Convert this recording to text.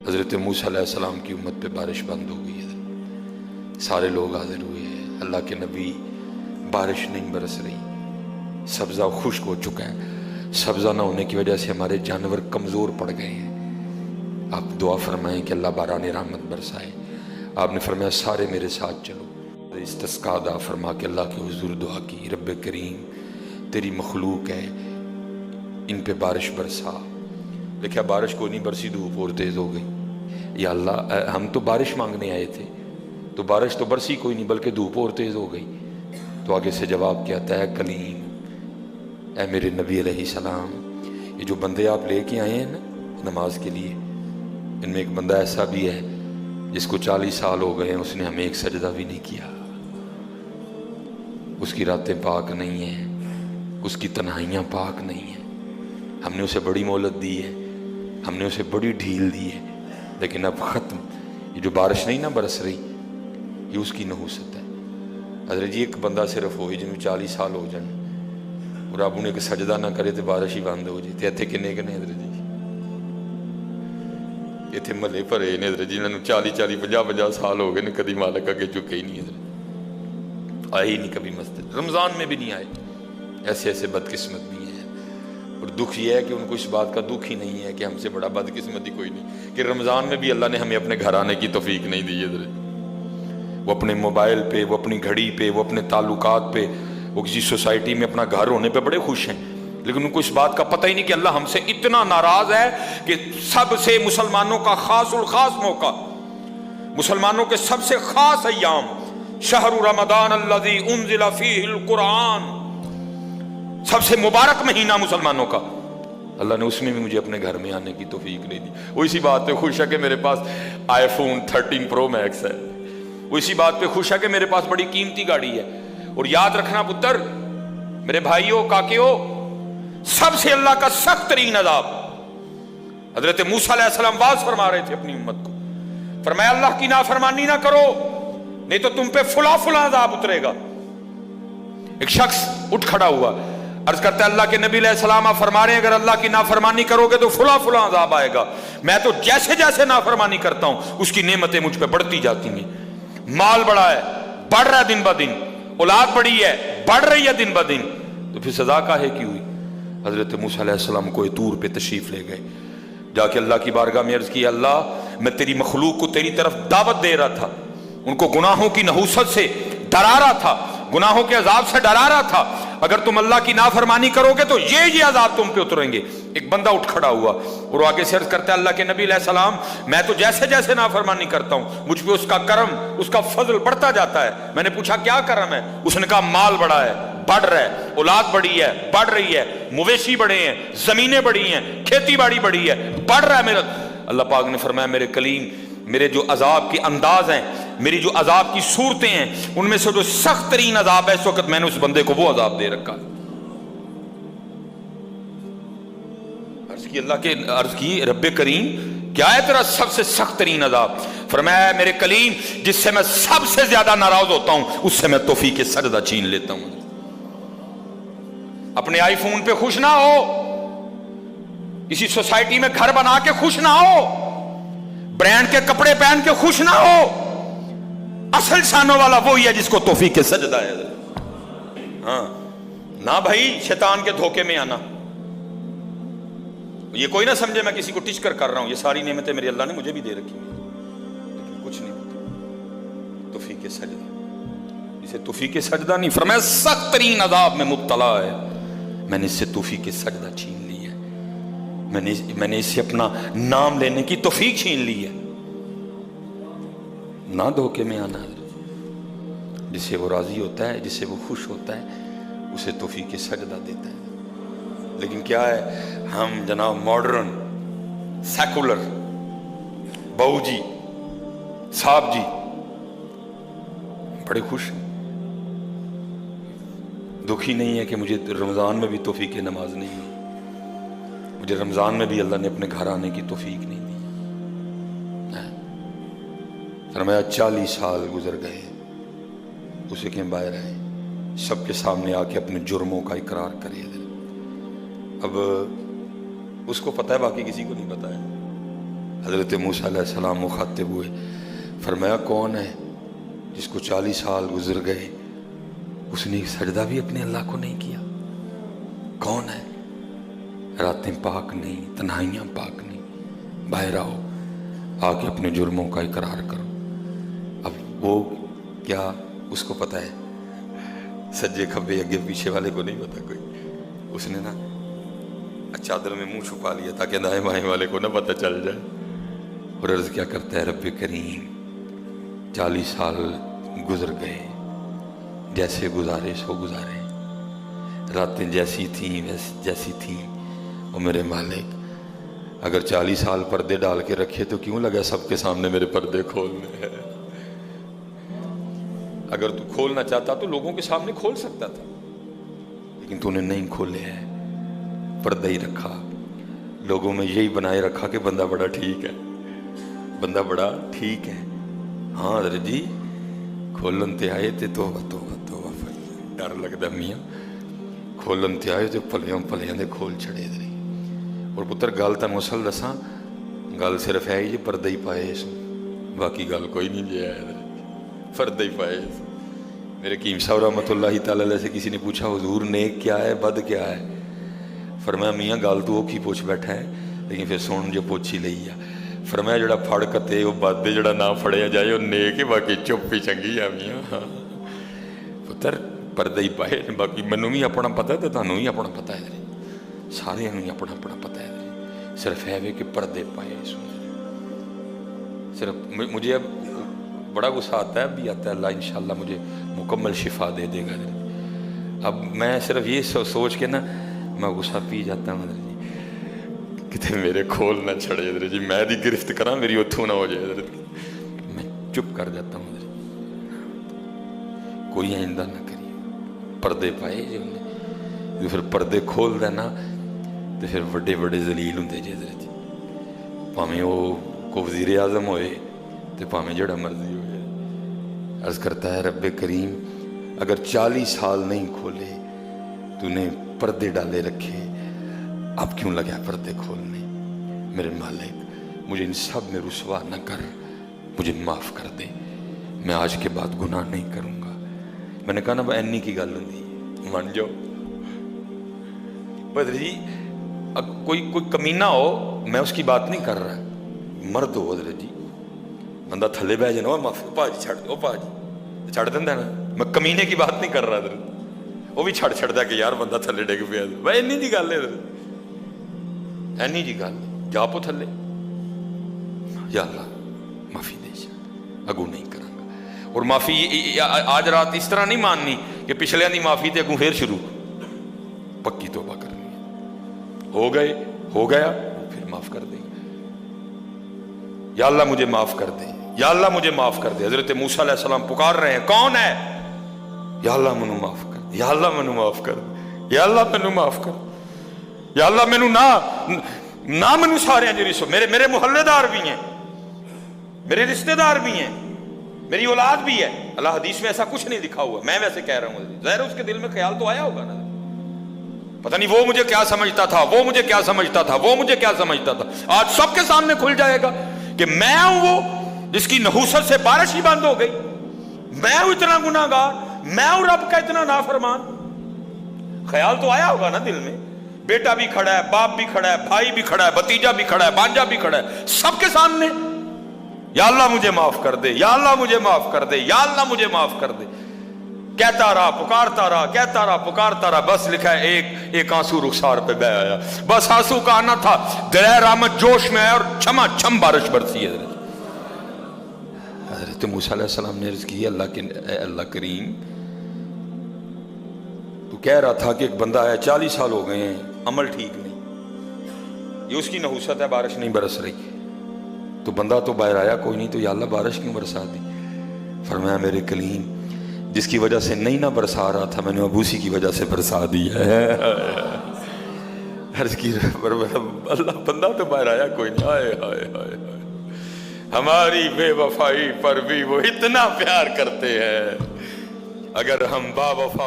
حضرت موسیٰ علیہ السلام کی امت پہ بارش بند ہو گئی ہے، سارے لوگ حاضر ہوئے ہیں، اللہ کے نبی بارش نہیں برس رہی، سبزہ خشک ہو چکا ہے، سبزہ نہ ہونے کی وجہ سے ہمارے جانور کمزور پڑ گئے ہیں، آپ دعا فرمائیں کہ اللہ باران رحمت برسائے۔ آپ نے فرمایا سارے میرے ساتھ چلو، استسقاء ادا فرما کے اللہ کے حضور دعا کی، رب کریم تیری مخلوق ہے، ان پہ بارش برسا۔ دیکھا بارش کو نہیں برسی، دھوپ اور تیز ہو گئی۔ یا اللہ ہم تو بارش مانگنے آئے تھے، تو بارش تو برسی کوئی نہیں بلکہ دھوپ اور تیز ہو گئی۔ تو آگے سے جواب کیا تھا، اے کلیم، اے میرے نبی علیہ السلام، یہ جو بندے آپ لے کے آئے ہیں نا نماز کے لیے، ان میں ایک بندہ ایسا بھی ہے جس کو 40 سال ہو گئے ہیں، اس نے ہمیں ایک سجدہ بھی نہیں کیا، اس کی راتیں پاک نہیں ہیں، اس کی تنہائیاں پاک نہیں ہیں، ہم نے اسے بڑی مہلت دی ہے، ہم نے اسے بڑی ڈھیل دی ہے، لیکن اب ختم۔ یہ جو بارش نہیں نہ برس رہی، یہ اس کی نحوست ہے۔ حضرت جی ایک بندہ صرف ہوئی جن میں 40 سال ہو جائیں اور اب انہیں کہ سجدہ نہ کرے تو بارش ہی بند ہو جائے، تے کنے کنے حضرت جی اتنے ملے بھرے نے حضرت جی، انہوں نے 40 50 سال ہو گئے نے، کدی مالک اگے چکے ہی نہیں، حضرت آئے ہی نہیں کبھی مسجد، رمضان میں بھی نہیں آئے۔ ایسے ایسے بدقسمت بھی ہیں، اور دکھ یہ ہے کہ ان کو اس بات کا دکھ ہی نہیں ہے کہ ہم سے بڑا بدقسمت ہی کوئی نہیں، کہ رمضان میں بھی اللہ نے ہمیں اپنے گھر آنے کی توفیق نہیں دی ہے۔ وہ اپنے موبائل پہ، وہ اپنی گھڑی پہ، وہ اپنے تعلقات پہ، وہ کسی سوسائٹی میں اپنا گھر ہونے پہ بڑے خوش ہیں، لیکن ان کو اس بات کا پتہ ہی نہیں کہ اللہ ہم سے اتنا ناراض ہے کہ سب سے مسلمانوں کا خاص الخاص موقع، مسلمانوں کے سب سے خاص ایام، شہر رمضان الذی انزل فیہ القرآن، سب سے مبارک مہینہ مسلمانوں کا، اللہ نے اس میں بھی مجھے اپنے گھر میں آنے کی توفیق نہیں دی۔ وہ اسی بات پہ خوش ہے کہ میرے پاس آئی فون 13 پرو میکس ہے، وہ اسی بات پہ خوش ہے کہ میرے پاس بڑی قیمتی گاڑی ہے۔ اور یاد رکھنا پتر، میرے بھائیوں کاکیوں، سب سے اللہ کا سخت ترین عذاب، حضرت موسیٰ علیہ السلام واز فرما رہے تھے اپنی امت کو، فرمایا اللہ کی نافرمانی نہ کرو نہیں تو تم پہ فلاں فلاں عذاب اترے گا۔ ایک شخص اٹھ کھڑا ہوا، عرض کرتا ہے اللہ کے نبی علیہ السلام آپ فرما رہے ہیں اگر اللہ کی نافرمانی کرو گے تو فلاں فلاں عذاب آئے گا، میں تو جیسے جیسے نافرمانی کرتا ہوں اس کی نعمتیں مجھ پہ بڑھتی جاتی ہیں، مال بڑا ہے، بڑھ رہا ہے دن بہ دن، اولاد بڑی ہے، بڑھ رہی ہے دن بہ دن، تو پھر سزا کاہے کی ہوئی؟ حضرت موسیٰ علیہ السلام کوہ طور پہ تشریف لے گئے، جا کے اللہ کی بارگاہ میں عرض کی، اللہ میں تیری مخلوق کو تیری طرف دعوت دے رہا تھا، ان کو گناہوں کی نحوست سے ڈرا رہا تھا، گناہوں کے عذاب سے ڈرا رہا تھا، اگر تم اللہ کی نافرمانی کرو گے تو یہ عذاب تم پہ اتریں گے۔ ایک بندہ اٹھ کھڑا ہوا اور آگے سے عرض کرتا ہے اللہ کے نبی علیہ السلام میں تو جیسے جیسے نافرمانی کرتا ہوں مجھ پہ اس کا کرم، اس کا فضل بڑھتا جاتا ہے۔ میں نے پوچھا کیا کرم ہے؟ اس نے کہا مال بڑا ہے، بڑھ رہا ہے، اولاد بڑی ہے، بڑھ رہی ہے، مویشی بڑے ہیں، زمینیں بڑی ہیں، کھیتی باڑی بڑی ہے، بڑھ رہا ہے میرا۔ اللہ پاک نے فرمایا میرے کلیم، میرے جو عذاب کے انداز ہیں، میری جو عذاب کی صورتیں ہیں، ان میں سے جو سخت ترین عذاب ہے اس وقت میں نے اس بندے کو وہ عذاب دے رکھا۔ عرض کی رب کریم کیا ہے تیرا سب سے سخت ترین عذاب؟ فرمایا میرے کلیم جس سے میں سب سے زیادہ ناراض ہوتا ہوں اس سے میں توفیق سجدہ چھین لیتا ہوں۔ اپنے آئی فون پہ خوش نہ ہو، کسی سوسائٹی میں گھر بنا کے خوش نہ ہو، برانڈ کے کپڑے پہن کے خوش نہ ہو، اصل شانوں والا وہی ہے جس کو توفیق سجدہ ہے۔ ہاں نہ بھائی شیطان کے دھوکے میں آنا، یہ کوئی نہ سمجھے میں کسی کو ٹچ کر رہا ہوں، یہ ساری نعمتیں میرے اللہ نے مجھے بھی دے رکھی ہیں، لیکن کچھ نہیں ہوتا۔ توفیق سجدہ، اسے توفیق سجدہ نہیں فرمایا سخت ترین عذاب میں مبتلا ہے، میں نے اس سے توفیق سجدہ چھین لی ہے، میں نے اس سے اپنا نام لینے کی توفیق چھین لی ہے۔ نہ دھوکے میں آنا، جس سے وہ راضی ہوتا ہے، جس سے وہ خوش ہوتا ہے اسے توفیق سجدہ دیتا ہے۔ لیکن کیا ہے، ہم جناب ماڈرن سیکولر بہو جی صاحب جی بڑے خوش ہیں، دکھی نہیں ہے کہ مجھے رمضان میں بھی توفیق نماز نہیں ہوئی، مجھے رمضان میں بھی اللہ نے اپنے گھر آنے کی توفیق نہیں دی۔ فرمایا 40 سال گزر گئے، اسے کہ باہر آئے، سب کے سامنے آ کے اپنے جرموں کا اقرار کرے۔ اب اس کو پتہ ہے، باقی کسی کو نہیں پتہ ہے۔ حضرت موسیٰ علیہ السلام مخاطب ہوئے، فرمایا کون ہے جس کو 40 سال گزر گئے اس نے سجدہ بھی اپنے اللہ کو نہیں کیا؟ کون ہے؟ راتیں پاک نہیں، تنہائیاں پاک نہیں، باہر آؤ، آ کے اپنے جرموں کا اقرار کرو۔ اب وہ کیا اس کو پتہ ہے؟ سجے کھبے اگے پیچھے والے کو نہیں پتا کوئی۔ اس نے نا چادر میں منہ چھپا لیا تاکہ دائیں بائیں والے کو نہ پتہ چل جائے، اور عرض کیا کرتا ہے، رب کریم 40 سال گزر گئے، جیسے گزارے سو گزارے، راتیں جیسی تھیں جیسی تھیں، اور میرے مالک اگر 40 سال پردے ڈال کے رکھے تو کیوں لگا سب کے سامنے میرے پردے کھولنے ہیں؟ اگر تو کھولنا چاہتا تو لوگوں کے سامنے کھول سکتا تھا، لیکن تو نے نہیں کھولے ہیں، پردہ ہی رکھا، لوگوں میں یہی بنائے رکھا کہ بندہ بڑا ٹھیک ہے، بندہ بڑا ٹھیک ہے۔ ہاں حضرت جی کھولن تے آئے تے توبہ توبہ توبہ، ڈر لگدا میاں، کھولن تے آئے تے پلیاں پلیاں دے کھول چھڑے دے۔ اور پتر گل تانوں اصل دساں، گل صرف ہے یہ پردہ ہی پائے اس، باقی گل کوئی نہیں جی ہے، پردہ ہی پائے اس۔ میرے قیم صاحب رحمۃ اللہ تعالی علیہ سے کسی نے پوچھا حضور نیک کیا ہے بد کیا ہے؟ فرمایا میاں گل تو وہ کی پوچھ بیٹھا ہے، لیکن پھر سن جو پوچھ ہی لئی ہے۔ فرمایا جڑا پھڑ کتے وہ بد، جڑا نہ پھڑیا جائے وہ نیک ہے، باقی چپ ہی چنگی ہے میاں۔ پتر پردہ ہی پائے، باقی مینوں بھی اپنا پتہ ہے تو تانوں بھی اپنا پتہ ہے، سارے ہی اپنا اپنا پتہ ہے، صرف ہے کہ پردے پائے سن۔ صرف مجھے اب بڑا غصہ آتا ہے، اب بھی آتا ہے، اللہ انشاءاللہ مجھے مکمل شفا دے دے گا۔ اب میں صرف یہ سوچ کے نا میں غصہ پی جاتا ہوں حضرت جی، کتے میرے کھول نہ چھڑے حضرت جی، میں دی گرفت کراں میری اتھوں نہ ہو جائے حضرت جی، میں چپ کر جاتا ہوں حضرت جی، کوئی آئندہ نہ کریے۔ پردے پائے جی انہیں، جو پھر پردے کھول دینا تو پھر بڑے بڑے ذلیل ہوندے جی حضرت جی، پاویں وہ کو وزیر اعظم ہوئے تو پاویں جڑا مرضی ہو جائے۔ عرض کرتا ہے رب کریم اگر 40 سال نہیں کھولے تو نے پردے ڈالے رکھے، اب کیوں لگا پردے کھولنے؟ میرے مالک مجھے ان سب میں رسوا نہ کر، مجھے معاف کر دے، میں آج کے بعد گناہ نہیں کروں گا۔ میں نے کہا نا اینی کی گل ہوندی مان جاؤ بدر جی، کوئی کمینہ ہو میں اس کی بات نہیں کر رہا، مرد ہو حضرت جی، بندہ تھلے بہ جانا معافی پا جی چھڑ دو، پا جی چھڑ دینا نا، میں کمینے کی بات نہیں کر رہا حضرت، وہ بھی چھڑ چھڑ دا کہ یار بندہ تھلے ڈگ پیا، بھائی اینی جی گل ہے حضرت، اینی جی گل جا پو تھلے، یا اللہ معافی دے جا، اگو نہیں کروں گا۔ اور معافی آج رات اس طرح نہیں ماننی کہ پچھلے دی معافی تے اگوں پھر شروع، پکی توبہ کرنی ہے، ہو گئے ہو گیا پھر معاف کر دیں گے، یا اللہ مجھے معاف کر دے، یا اللہ مجھے معاف کر دے۔ حضرت موسیٰ علیہ السلام پکار رہے ہیں، کون ہے؟ یا اللہ مینو معاف کر دے، یا اللہ مینو معاف کر دے، یا اللہ مینو معاف کر دے، یا اللہ مینو نہ مینو سارے جو میرے محلے دار بھی ہیں، میرے رشتہ دار بھی ہیں، میری اولاد بھی ہے۔ اللہ حدیث میں ایسا کچھ نہیں لکھا ہوا، میں ویسے کہہ رہا ہوں، ظاہر اس کے دل میں خیال تو آیا ہوگا نا، پتہ نہیں وہ مجھے کیا سمجھتا تھا، وہ مجھے کیا سمجھتا تھا، وہ مجھے کیا سمجھتا تھا۔ آج سب کے سامنے کھل جائے گا کہ میں ہوں وہ جس کی نحوست سے بارش ہی بند ہو گئی، میں ہوں اتنا گناہ گار، میں ہوں رب کا اتنا نافرمان۔ خیال تو آیا ہوگا نا دل میں، بیٹا بھی کھڑا ہے، باپ بھی کھڑا ہے، بھائی بھی کھڑا ہے، بھتیجا بھی کھڑا ہے، بانجا بھی کھڑا ہے، سب کے سامنے یا اللہ مجھے معاف کر دے، یا اللہ مجھے معاف کر دے، یا اللہ مجھے معاف کر دے، کہتا رہا پکارتا رہا، کہتا رہا پکارتا رہا، بس لکھا ہے ایک آنسو رخسار پہ بہ آیا، بس آنسو کا آنا تھا، دریائے رحمت جوش میں آیا اور چھما چھم بارش برسی ہے۔ حضرت موسیٰ علیہ السلام نے عرض کی، اللہ کریم تو کہہ رہا تھا کہ ایک بندہ آیا 40 سال ہو گئے ہیں، عمل ٹھیک نہیں، یہ اس کی نحوست ہے، بارش نہیں برس رہی، تو بندہ تو باہر آیا کوئی نہیں، تو یا اللہ بارش کیوں برسا دی؟ فرمایا میرے کلیم جس کی وجہ سے نہیں نہ برسا رہا تھا میں نے اب اسی کی وجہ سے برسا دی ہے۔ عرض کی اللہ بندہ تو باہر آیا کوئی نہیں، ہائے ہائے ہائے ہائے، ہماری بے وفائی پر بھی وہ اتنا پیار کرتے ہیں، اگر ہم با وفا